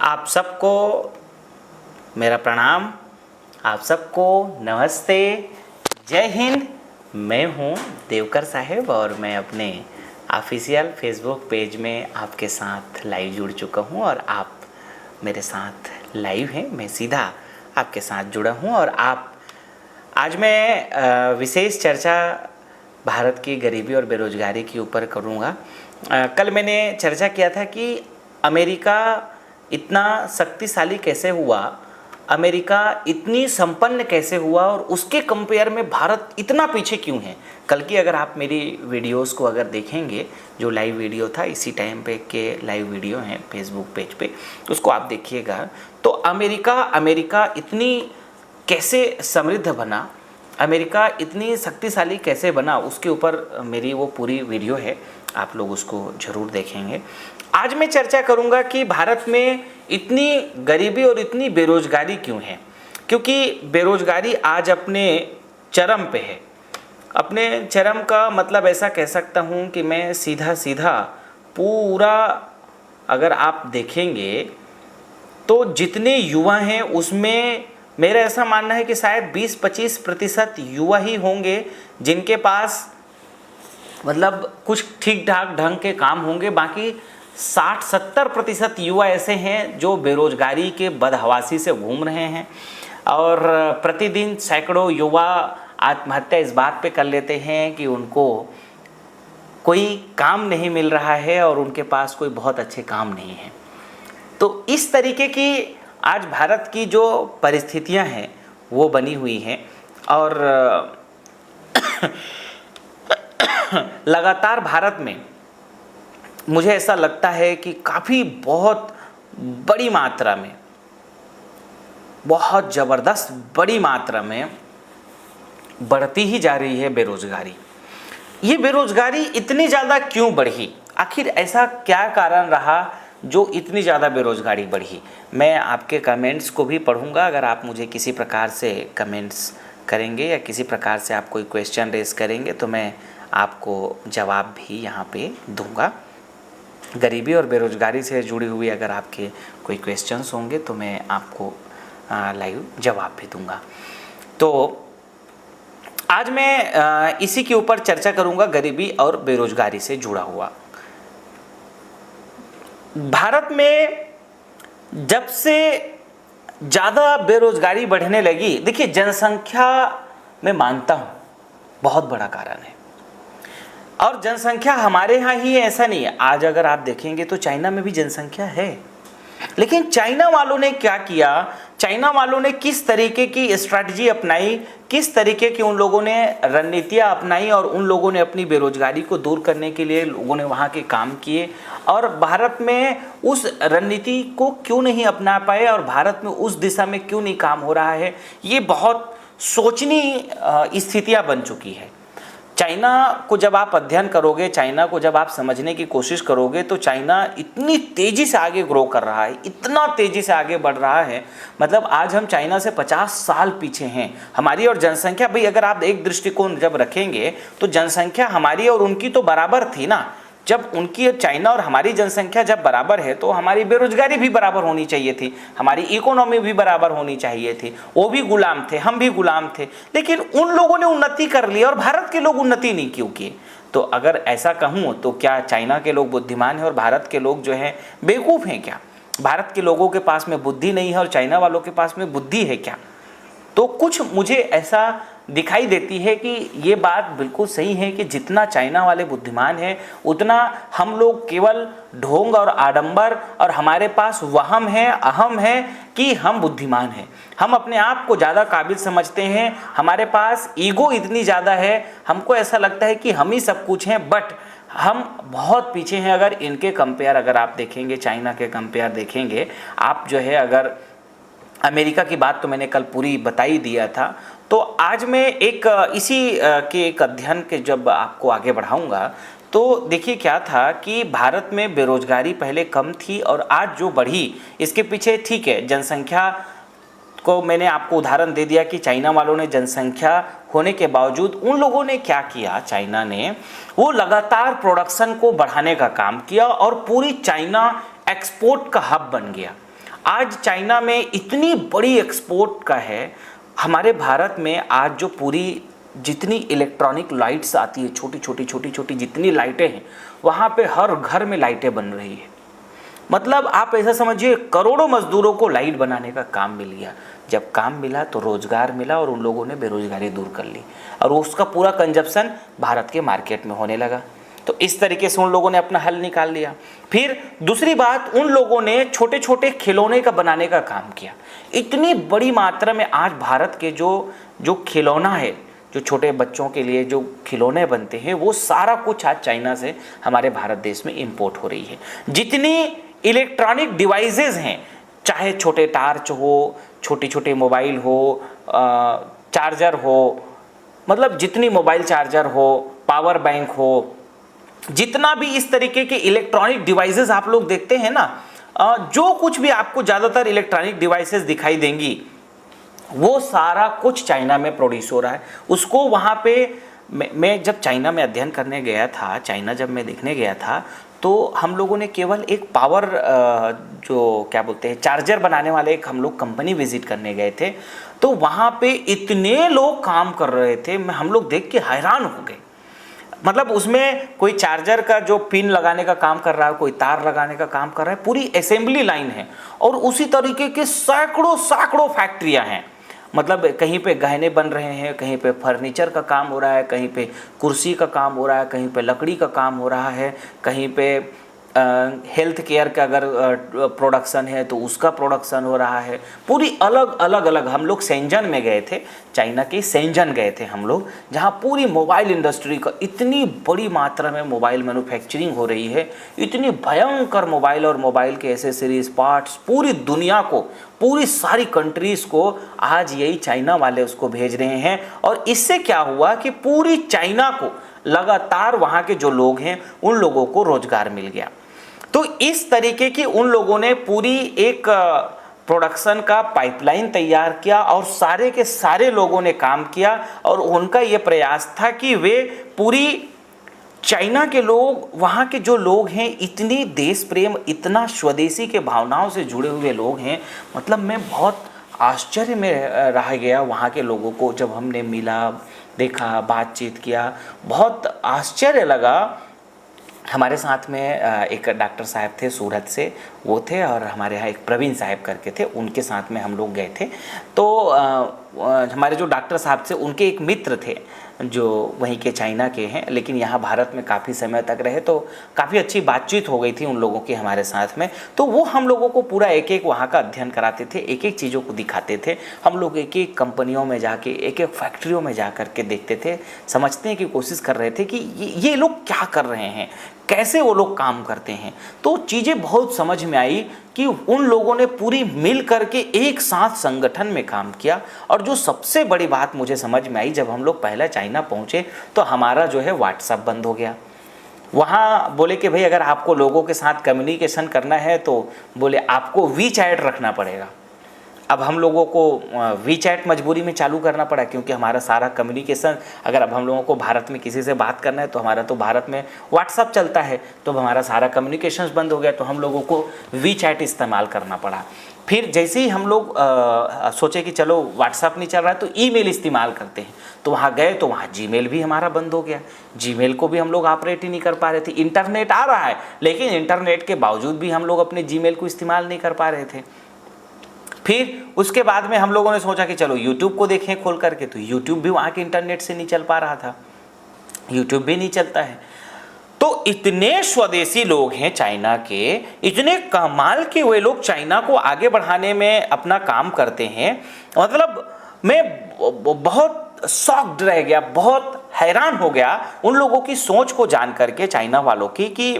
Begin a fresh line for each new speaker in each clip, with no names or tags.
आप सबको मेरा प्रणाम, आप सबको नमस्ते, जय हिंद। मैं हूं देवकर साहेब और मैं अपने ऑफिशियल फेसबुक पेज में आपके साथ लाइव जुड़ चुका हूं और आप मेरे साथ लाइव हैं। मैं सीधा आपके साथ जुड़ा हूं और आज मैं विशेष चर्चा भारत की गरीबी और बेरोजगारी के ऊपर करूंगा। कल मैंने चर्चा किया था कि अमेरिका इतना शक्तिशाली कैसे हुआ, अमेरिका इतनी संपन्न कैसे हुआ और उसके कंपेयर में भारत इतना पीछे क्यों है। कल की अगर आप मेरी वीडियोस को अगर देखेंगे, जो लाइव वीडियो था इसी टाइम पे के लाइव वीडियो हैं फेसबुक पेज पे, उसको आप देखिएगा तो अमेरिका इतनी कैसे समृद्ध बना, अमेरिका इतनी शक्तिशाली कैसे बना, उसके ऊपर मेरी वो पूरी वीडियो है, आप लोग उसको ज़रूर देखेंगे। आज मैं चर्चा करूंगा कि भारत में इतनी गरीबी और इतनी बेरोजगारी क्यों है, क्योंकि बेरोजगारी आज अपने चरम पे है। अपने चरम का मतलब ऐसा कह सकता हूं कि मैं सीधा पूरा अगर आप देखेंगे तो जितने युवा हैं उसमें मेरा ऐसा मानना है कि शायद 20-25% युवा ही होंगे जिनके पास मतलब कुछ ठीक ठाक ढंग के काम होंगे। बाकी 60-70% युवा ऐसे हैं जो बेरोजगारी के बदहवासी से घूम रहे हैं और प्रतिदिन सैकड़ों युवा आत्महत्या इस बात पे कर लेते हैं कि उनको कोई काम नहीं मिल रहा है और उनके पास कोई बहुत अच्छे काम नहीं है। तो इस तरीके की आज भारत की जो परिस्थितियां हैं वो बनी हुई हैं और लगातार भारत में मुझे ऐसा लगता है कि काफ़ी बहुत बड़ी मात्रा में, बहुत ज़बरदस्त बड़ी मात्रा में बढ़ती ही जा रही है बेरोजगारी। ये बेरोजगारी इतनी ज़्यादा क्यों बढ़ी, आखिर ऐसा क्या कारण रहा जो इतनी ज़्यादा बेरोजगारी बढ़ी। मैं आपके कमेंट्स को भी पढ़ूंगा। अगर आप मुझे किसी प्रकार से कमेंट्स करेंगे या किसी प्रकार से आप कोई क्वेश्चन रेस करेंगे तो मैं आपको जवाब भी यहाँ पे दूंगा। गरीबी और बेरोजगारी से जुड़ी हुई अगर आपके कोई क्वेश्चंस होंगे तो मैं आपको लाइव जवाब भी दूंगा। तो आज मैं इसी के ऊपर चर्चा करूंगा, गरीबी और बेरोजगारी से जुड़ा हुआ। भारत में जब से ज़्यादा बेरोजगारी बढ़ने लगी, देखिए जनसंख्या मैं मानता हूँ बहुत बड़ा कारण है और जनसंख्या हमारे यहाँ ही है ऐसा नहीं है। आज अगर आप देखेंगे तो चाइना में भी जनसंख्या है, लेकिन चाइना वालों ने क्या किया, चाइना वालों ने किस तरीके की स्ट्रैटेजी अपनाई, किस तरीके की उन लोगों ने रणनीतियाँ अपनाई और उन लोगों ने अपनी बेरोजगारी को दूर करने के लिए लोगों ने वहाँ के काम किए और भारत में उस रणनीति को क्यों नहीं अपना पाए और भारत में उस दिशा में क्यों नहीं काम हो रहा है, ये बहुत सोचनीय स्थितियाँ बन चुकी है। चाइना को जब आप अध्ययन करोगे, चाइना को जब आप समझने की कोशिश करोगे तो चाइना इतनी तेज़ी से आगे ग्रो कर रहा है, इतना तेज़ी से आगे बढ़ रहा है, मतलब आज हम चाइना से 50 साल पीछे हैं। हमारी और जनसंख्या, भाई अगर आप एक दृष्टिकोण जब रखेंगे तो जनसंख्या हमारी और उनकी तो बराबर थी ना। जब उनकी चाइना और हमारी जनसंख्या जब बराबर है तो हमारी बेरोजगारी भी बराबर होनी चाहिए थी, हमारी इकोनॉमी भी बराबर होनी चाहिए थी। वो भी गुलाम थे, हम भी गुलाम थे, लेकिन उन लोगों ने उन्नति कर ली और भारत के लोग उन्नति नहीं क्यों किए। तो अगर ऐसा कहूँ तो क्या चाइना के लोग बुद्धिमान हैं और भारत के लोग जो हैं बेवकूफ़ हैं क्या? भारत के लोगों के पास में बुद्धि नहीं है और चाइना वालों के पास में बुद्धि है क्या? तो कुछ मुझे ऐसा दिखाई देती है कि ये बात बिल्कुल सही है कि जितना चाइना वाले बुद्धिमान हैं उतना हम लोग केवल ढोंग और आडंबर और हमारे पास वहम है, अहम है कि हम बुद्धिमान हैं, हम अपने आप को ज़्यादा काबिल समझते हैं, हमारे पास ईगो इतनी ज़्यादा है, हमको ऐसा लगता है कि हम ही सब कुछ हैं, बट हम बहुत पीछे हैं। अगर इनके कंपेयर अगर आप देखेंगे, चाइना के कंपेयर देखेंगे आप जो है, अगर अमेरिका की बात तो मैंने कल पूरी बता ही दिया था। तो आज मैं इसी के एक अध्ययन के जब आपको आगे बढ़ाऊंगा तो देखिए क्या था कि भारत में बेरोजगारी पहले कम थी और आज जो बढ़ी इसके पीछे, ठीक है, जनसंख्या को मैंने आपको उदाहरण दे दिया कि चाइना वालों ने जनसंख्या होने के बावजूद उन लोगों ने क्या किया, चाइना ने वो लगातार प्रोडक्शन को बढ़ाने का काम किया और पूरी चाइना एक्सपोर्ट का हब बन गया। आज चाइना में इतनी बड़ी एक्सपोर्ट का है। हमारे भारत में आज जो पूरी जितनी इलेक्ट्रॉनिक लाइट्स आती है, छोटी छोटी जितनी लाइटें हैं, वहाँ पे हर घर में लाइटें बन रही है। मतलब आप ऐसा समझिए करोड़ों मजदूरों को लाइट बनाने का काम मिल गया। जब काम मिला तो रोजगार मिला और उन लोगों ने बेरोजगारी दूर कर ली और उसका पूरा कंजप्शन भारत के मार्केट में होने लगा। तो इस तरीके से उन लोगों ने अपना हल निकाल लिया। फिर दूसरी बात, उन लोगों ने छोटे छोटे खिलौने का बनाने का काम किया। इतनी बड़ी मात्रा में आज भारत के जो खिलौना है, जो छोटे बच्चों के लिए जो खिलौने बनते हैं, वो सारा कुछ आज चाइना से हमारे भारत देश में इंपोर्ट हो रही है। जितनी इलेक्ट्रॉनिक डिवाइसेस हैं, चाहे छोटे टार्च हो, छोटे छोटे मोबाइल हो, चार्जर हो, मतलब जितनी मोबाइल चार्जर हो, पावर बैंक हो, जितना भी इस तरीके के इलेक्ट्रॉनिक डिवाइसेस आप लोग देखते हैं ना, जो कुछ भी आपको ज़्यादातर इलेक्ट्रॉनिक डिवाइसेस दिखाई देंगी, वो सारा कुछ चाइना में प्रोड्यूस हो रहा है। उसको वहाँ पे मैं जब चाइना में अध्ययन करने गया था, चाइना जब मैं देखने गया था, तो हम लोगों ने केवल एक पावर जो क्या बोलते हैं चार्जर बनाने वाले एक हम लोग कंपनी विजिट करने गए थे। तो वहाँ पे इतने लोग काम कर रहे थे, हम लोग देख के हैरान हो गए। मतलब उसमें कोई चार्जर का जो पिन लगाने का काम कर रहा है, कोई तार लगाने का काम कर रहा है, पूरी असेंबली लाइन है। और उसी तरीके के सैकड़ों फैक्ट्रियाँ हैं। मतलब कहीं पे गहने बन रहे हैं, कहीं पे फर्नीचर का काम हो रहा है, कहीं पे कुर्सी का काम हो रहा है, कहीं पे लकड़ी का काम हो रहा है, कहीं पे हेल्थ केयर का अगर प्रोडक्शन है तो उसका प्रोडक्शन हो रहा है। पूरी अलग हम लोग शेंजन में गए थे, चाइना के शेंजन गए थे हम लोग, जहाँ पूरी मोबाइल इंडस्ट्री का इतनी बड़ी मात्रा में मोबाइल मैन्युफैक्चरिंग हो रही है। इतनी भयंकर मोबाइल और मोबाइल के एसेसरीज पार्ट्स पूरी दुनिया को, पूरी सारी कंट्रीज़ को आज यही चाइना वाले उसको भेज रहे हैं। और इससे क्या हुआ कि पूरी चाइना को लगातार वहाँ के जो लोग हैं उन लोगों को रोजगार मिल गया। तो इस तरीके की उन लोगों ने पूरी एक प्रोडक्शन का पाइपलाइन तैयार किया और सारे के सारे लोगों ने काम किया। और उनका ये प्रयास था कि वे पूरी चाइना के लोग, वहाँ के जो लोग हैं, इतनी देश प्रेम, इतना स्वदेशी के भावनाओं से जुड़े हुए लोग हैं। मतलब मैं बहुत आश्चर्य में रह गया वहाँ के लोगों को जब हमने मिला, देखा, बातचीत किया, बहुत आश्चर्य लगा। हमारे साथ में एक डॉक्टर साहब थे सूरत से, वो थे, और हमारे यहाँ एक प्रवीण साहब करके थे, उनके साथ में हम लोग गए थे। तो हमारे जो डॉक्टर साहब थे उनके एक मित्र थे जो वहीं के चाइना के हैं, लेकिन यहाँ भारत में काफ़ी समय तक रहे, तो काफ़ी अच्छी बातचीत हो गई थी उन लोगों की हमारे साथ में। तो वो हम लोगों को पूरा एक एक वहाँ का अध्ययन कराते थे, एक एक चीज़ों को दिखाते थे। हम लोग एक एक कंपनियों में जाके, एक एक फैक्ट्रियों में जा कर के देखते थे, समझने की कोशिश कर रहे थे कि ये लोग क्या कर रहे हैं, कैसे वो लोग काम करते हैं। तो चीज़ें बहुत समझ में आई कि उन लोगों ने पूरी मिल करके एक साथ संगठन में काम किया। और जो सबसे बड़ी बात मुझे समझ में आई, जब हम लोग पहले चाइना पहुँचे तो हमारा जो है व्हाट्सएप बंद हो गया। वहाँ बोले कि भाई अगर आपको लोगों के साथ कम्युनिकेशन करना है तो बोले आपको वी चैट रखना पड़ेगा। अब हम लोगों को वी चैट मजबूरी में चालू करना पड़ा, क्योंकि हमारा सारा कम्युनिकेशन, अगर अब हम लोगों को भारत में किसी से बात करना है तो हमारा तो भारत में व्हाट्सएप चलता है, तो हमारा सारा कम्युनिकेशन बंद हो गया, तो हम लोगों को वी चैट इस्तेमाल करना पड़ा। फिर जैसे ही हम लोग सोचे कि चलो व्हाट्सएप नहीं चल रहा है तो ईमेल इस्तेमाल करते हैं, तो वहाँ गए तो वहाँ जीमेल भी हमारा बंद हो गया। जीमेल को भी हम लोग ऑपरेट ही नहीं कर पा रहे थे। इंटरनेट आ रहा है लेकिन इंटरनेट के बावजूद भी हम लोग अपने जीमेल को इस्तेमाल नहीं कर पा रहे थे। फिर उसके बाद में हम लोगों ने सोचा कि चलो यूट्यूब को देखें खोल करके, तो यूट्यूब भी वहाँ के इंटरनेट से नहीं चल पा रहा था, यूट्यूब भी नहीं चलता है। तो इतने स्वदेशी लोग हैं चाइना के, इतने कमाल के वे लोग चाइना को आगे बढ़ाने में अपना काम करते हैं। मतलब मैं बहुत शॉक्ड रह गया, बहुत हैरान हो गया उन लोगों की सोच को जान करके, चाइना वालों की, कि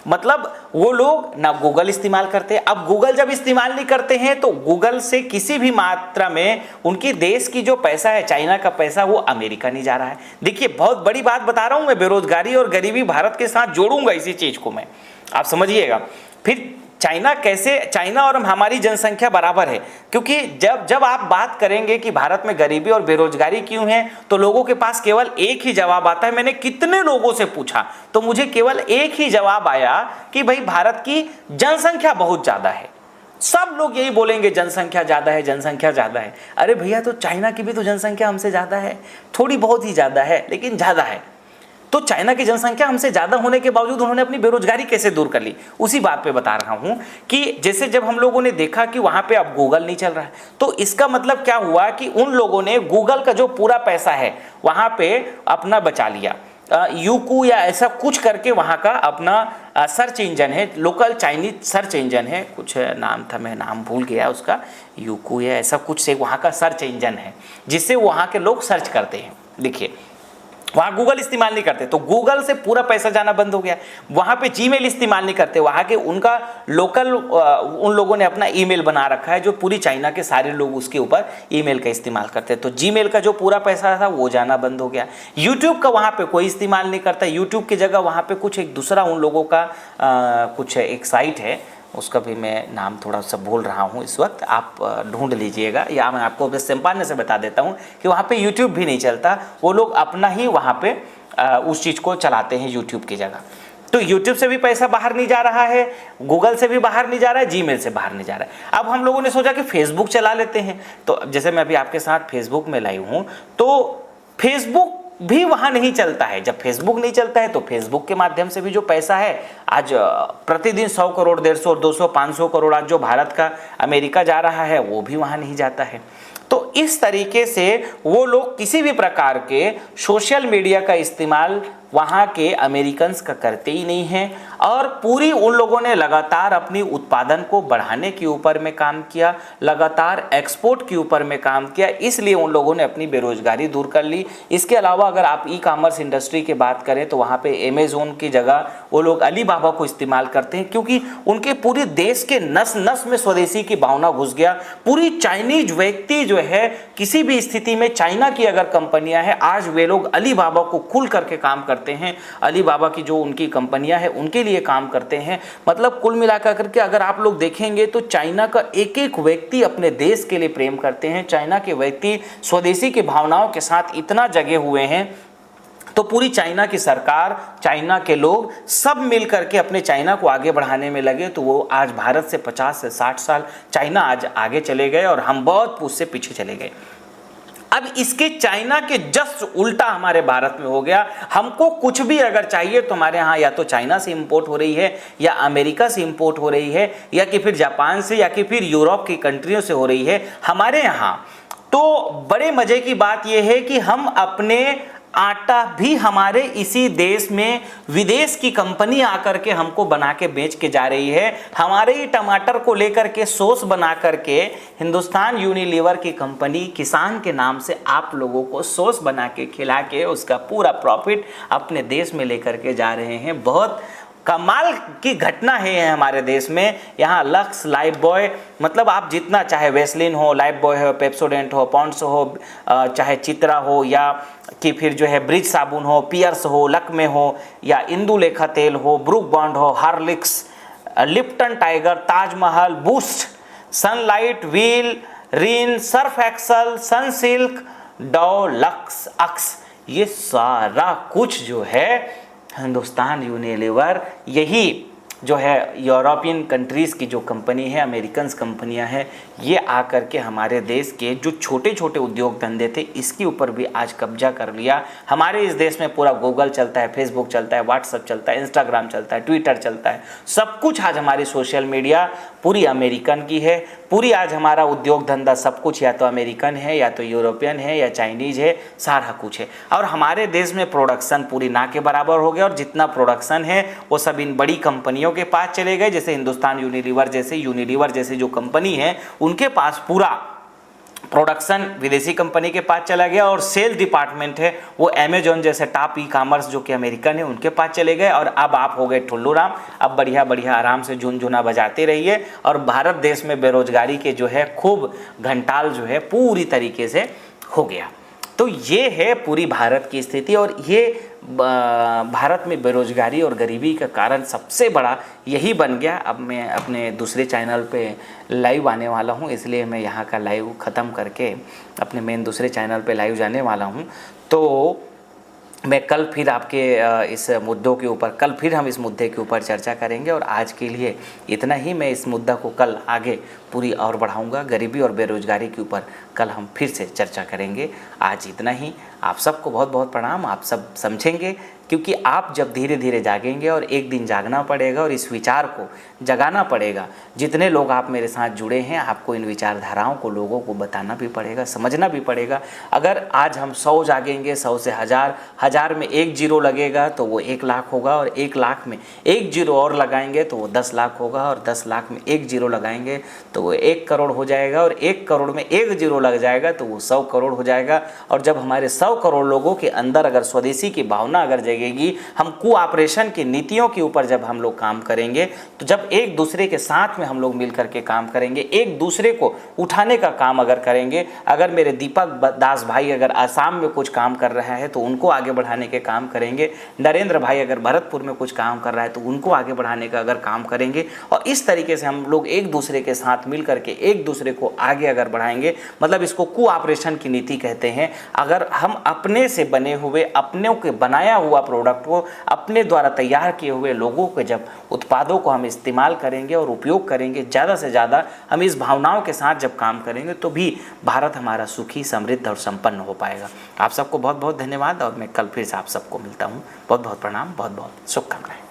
मतलब वो लोग ना गूगल इस्तेमाल करते। अब गूगल जब इस्तेमाल नहीं करते हैं तो गूगल से किसी भी मात्रा में उनकी देश की जो पैसा है, चाइना का पैसा, वो अमेरिका नहीं जा रहा है। देखिए बहुत बड़ी बात बता रहा हूँ मैं, बेरोजगारी और गरीबी भारत के साथ जोड़ूंगा इसी चीज़ को मैं, आप समझिएगा। फिर चाइना कैसे, चाइना और हमारी जनसंख्या बराबर है, क्योंकि जब आप बात करेंगे कि भारत में गरीबी और बेरोजगारी क्यों है तो लोगों के पास केवल एक ही जवाब आता है। मैंने कितने लोगों से पूछा तो मुझे केवल एक ही जवाब आया कि भाई भारत की जनसंख्या बहुत ज़्यादा है। सब लोग यही बोलेंगे जनसंख्या ज़्यादा है, जनसंख्या ज़्यादा है। अरे भैया, तो चाइना की भी तो जनसंख्या हमसे ज़्यादा है, थोड़ी बहुत ही ज़्यादा है लेकिन ज़्यादा है। तो चाइना की जनसंख्या हमसे ज़्यादा होने के बावजूद उन्होंने अपनी बेरोजगारी कैसे दूर कर ली, उसी बात पे बता रहा हूँ कि जैसे जब हम लोगों ने देखा कि वहाँ पे अब गूगल नहीं चल रहा है, तो इसका मतलब क्या हुआ कि उन लोगों ने गूगल का जो पूरा पैसा है वहाँ पे अपना बचा लिया। यूकू या ऐसा कुछ करके वहाँ का अपना सर्च इंजन है, लोकल चाइनीज सर्च इंजन है, कुछ नाम था, मैं नाम भूल गया उसका, यूकू या ऐसा कुछ से वहाँ का सर्च इंजन है जिससे वहाँ के लोग सर्च करते हैं। देखिए, वहाँ गूगल इस्तेमाल नहीं करते, तो गूगल से पूरा पैसा जाना बंद हो गया। वहाँ पे जीमेल इस्तेमाल नहीं करते, वहाँ के उनका लोकल उन लोगों ने अपना ईमेल बना रखा है जो पूरी चाइना के सारे लोग उसके ऊपर ईमेल का इस्तेमाल करते हैं, तो जीमेल का जो पूरा पैसा था वो जाना बंद हो गया। यूट्यूब का वहाँ पे कोई इस्तेमाल नहीं करता, यूट्यूब की जगह वहाँ पे कुछ एक दूसरा उन लोगों का कुछ एक साइट है, उसका भी मैं नाम थोड़ा सा भूल रहा हूँ इस वक्त, आप ढूंढ लीजिएगा, या मैं आपको बस सिंपल से बता देता हूँ कि वहाँ पे यूट्यूब भी नहीं चलता, वो लोग अपना ही वहाँ पे उस चीज़ को चलाते हैं यूट्यूब की जगह। तो यूट्यूब से भी पैसा बाहर नहीं जा रहा है, गूगल से भी बाहर नहीं जा रहा है, जीमेल से बाहर नहीं जा रहा है। अब हम लोगों ने सोचा कि फेसबुक चला लेते हैं, तो जैसे मैं अभी आपके साथ फेसबुक में लाइव हूँ, तो फेसबुक भी वहाँ नहीं चलता है। जब फेसबुक नहीं चलता है तो फेसबुक के माध्यम से भी जो पैसा है, आज प्रतिदिन 100 करोड़, 150, 200, 500 करोड़ आज जो भारत का अमेरिका जा रहा है वो भी वहाँ नहीं जाता है। तो इस तरीके से वो लोग किसी भी प्रकार के सोशल मीडिया का इस्तेमाल वहाँ के अमेरिकन्स का करते ही नहीं हैं, और पूरी उन लोगों ने लगातार अपनी उत्पादन को बढ़ाने के ऊपर में काम किया, लगातार एक्सपोर्ट के ऊपर में काम किया, इसलिए उन लोगों ने अपनी बेरोजगारी दूर कर ली। इसके अलावा अगर आप ई कॉमर्स इंडस्ट्री की बात करें तो वहाँ पे अमेज़ोन की जगह वो लोग अलीबाबा को इस्तेमाल करते हैं, क्योंकि उनके पूरे देश के नस नस में स्वदेशी की भावना घुस गया। पूरी चाइनीज व्यक्ति जो है, किसी भी स्थिति में चाइना की अगर कंपनियां हैं, आज वे लोग अलीबाबा को खुल करके काम करते हैं, अलीबाबा की जो उनकी कंपनियां हैं उनके लिए काम करते हैं। मतलब कुल मिलाकर करके अगर आप लोग देखेंगे तो चाइना का एक एक व्यक्ति अपने देश के लिए प्रेम करते हैं, चाइना के व्यक्ति स्वदेशी की भावनाओं के साथ इतना जगे हुए हैं, तो पूरी चाइना की सरकार, चाइना के लोग सब मिल करके अपने चाइना को आगे बढ़ाने में लगे। तो वो आज भारत से 50 से 60 साल चाइना आज आगे चले गए और हम बहुत उससे पीछे चले गए। अब इसके चाइना के जस्ट उल्टा हमारे भारत में हो गया। हमको कुछ भी अगर चाहिए तो हमारे यहाँ या तो चाइना से इंपोर्ट हो रही है, या अमेरिका से इंपोर्ट हो रही है, या कि फिर जापान से, या कि फिर यूरोप की कंट्रियों से हो रही है। हमारे यहाँ तो बड़े मजे की बात यह है कि हम अपने आटा भी हमारे इसी देश में विदेश की कंपनी आकर के हमको बना के बेच के जा रही है। हमारे ही टमाटर को लेकर के सॉस बना करके हिंदुस्तान यूनिलीवर की कंपनी किसान के नाम से आप लोगों को सॉस बना के खिला के उसका पूरा प्रॉफिट अपने देश में लेकर के जा रहे हैं। बहुत कमाल की घटना है हमारे देश में। यहाँ लक्स, लाइफ बॉय, मतलब आप जितना चाहे वेस्लिन हो, लाइफ बॉय हो, पेप्सोडेंट हो, पॉन्ड्स हो, चाहे चित्रा हो, या कि फिर जो है ब्रिज साबुन हो, पियर्स हो, लक्मे हो, या इंदुलेखा तेल हो, ब्रूक बॉन्ड हो, Horlicks, Lipton Tiger, Taj Mahal, Boost, Sunlight, Wheel, Rin, Surf Excel, Sunsilk, डॉ, लक्स, अक्स, ये सारा कुछ जो है हिंदुस्तान यूनिलीवर, यही जो है यूरोपियन कंट्रीज़ की जो कंपनी है, अमेरिकन्स कंपनियां हैं, ये आकर के हमारे देश के जो छोटे छोटे उद्योग धंधे थे इसके ऊपर भी आज कब्जा कर लिया। हमारे इस देश में पूरा गूगल चलता है, फेसबुक चलता है, व्हाट्सएप चलता है, इंस्टाग्राम चलता है, ट्विटर चलता है, सब कुछ आज हमारी सोशल मीडिया पूरी अमेरिकन की है। पूरी आज हमारा उद्योग धंधा सब कुछ या तो अमेरिकन है, या तो यूरोपियन है, या चाइनीज है, सारा कुछ है। और हमारे देश में प्रोडक्शन पूरी ना के बराबर हो गया, और जितना प्रोडक्शन है वो सब इन बड़ी कंपनियों के पास चले गए, जैसे हिंदुस्तान यूनिलीवर जैसे जो कंपनी है उनके पास पूरा प्रोडक्शन विदेशी कंपनी के पास चला गया, और सेल्स डिपार्टमेंट है वो अमेजोन जैसे टॉप ई कॉमर्स जो कि अमेरिकन है उनके पास चले गए। और अब आप हो गए ठुल्लू राम, अब बढ़िया बढ़िया आराम से झुनझुना बजाते रहिए। और भारत देश में बेरोजगारी के जो है खूब घंटाल जो है पूरी तरीके से हो गया। तो ये है पूरी भारत की स्थिति, और ये भारत में बेरोजगारी और गरीबी का कारण सबसे बड़ा यही बन गया। अब मैं अपने दूसरे चैनल पे लाइव आने वाला हूँ, इसलिए मैं यहाँ का लाइव ख़त्म करके अपने मेन दूसरे चैनल पे लाइव जाने वाला हूँ। तो मैं कल फिर आपके इस मुद्दों के ऊपर, कल फिर हम इस मुद्दे के ऊपर चर्चा करेंगे। और आज के लिए इतना ही। मैं इस मुद्दा को कल आगे पूरी और बढ़ाऊंगा। गरीबी और बेरोजगारी के ऊपर कल हम फिर से चर्चा करेंगे। आज इतना ही। आप सबको बहुत बहुत प्रणाम। आप सब समझेंगे, क्योंकि आप जब धीरे धीरे जागेंगे, और एक दिन जागना पड़ेगा और इस विचार को जगाना पड़ेगा। जितने लोग आप मेरे साथ जुड़े हैं, आपको इन विचारधाराओं को लोगों को बताना भी पड़ेगा, समझना भी पड़ेगा। अगर आज हम 100 जागेंगे, 100 से 1000, 1000 में 1 जीरो लगेगा तो वो 1 लाख होगा, और 1 लाख में 1 जीरो और लगाएंगे तो वो 10 लाख होगा, और 10 लाख में 1 जीरो लगाएंगे तो वो 1 करोड़ हो जाएगा, और 1 करोड़ में 1 जीरो लग जाएगा तो वो 100 करोड़ हो जाएगा। और जब हमारे 100 करोड़ लोगों के अंदर अगर स्वदेशी की भावना अगर जगेगी, हम कोऑपरेशन की नीतियों के ऊपर जब हम लोग काम करेंगे, तो जब एक दूसरे के साथ में हम लोग मिल करके काम करेंगे, एक दूसरे को उठाने का काम अगर करेंगे, अगर मेरे दीपक दास भाई अगर आसाम में कुछ काम कर रहा है तो उनको आगे बढ़ाने के काम करेंगे, नरेंद्र भाई अगर भरतपुर में कुछ काम कर रहा है तो उनको आगे बढ़ाने का अगर काम करेंगे, और इस तरीके से हम लोग एक दूसरे के साथ मिल करके एक दूसरे को आगे अगर बढ़ाएंगे, मतलब इसको कोऑपरेशन की नीति कहते हैं। अगर हम अपने से बने हुए, अपनों के बनाया हुआ प्रोडक्ट को, अपने द्वारा तैयार किए हुए लोगों के जब उत्पादों को हम इस्तेमाल करेंगे और उपयोग करेंगे, ज़्यादा से ज़्यादा हम इस भावनाओं के साथ जब काम करेंगे, तो भी भारत हमारा सुखी, समृद्ध और संपन्न हो पाएगा। आप सबको बहुत बहुत धन्यवाद, और मैं कल फिर से आप सबको मिलता हूँ। बहुत बहुत प्रणाम, बहुत बहुत शुभकामनाएं।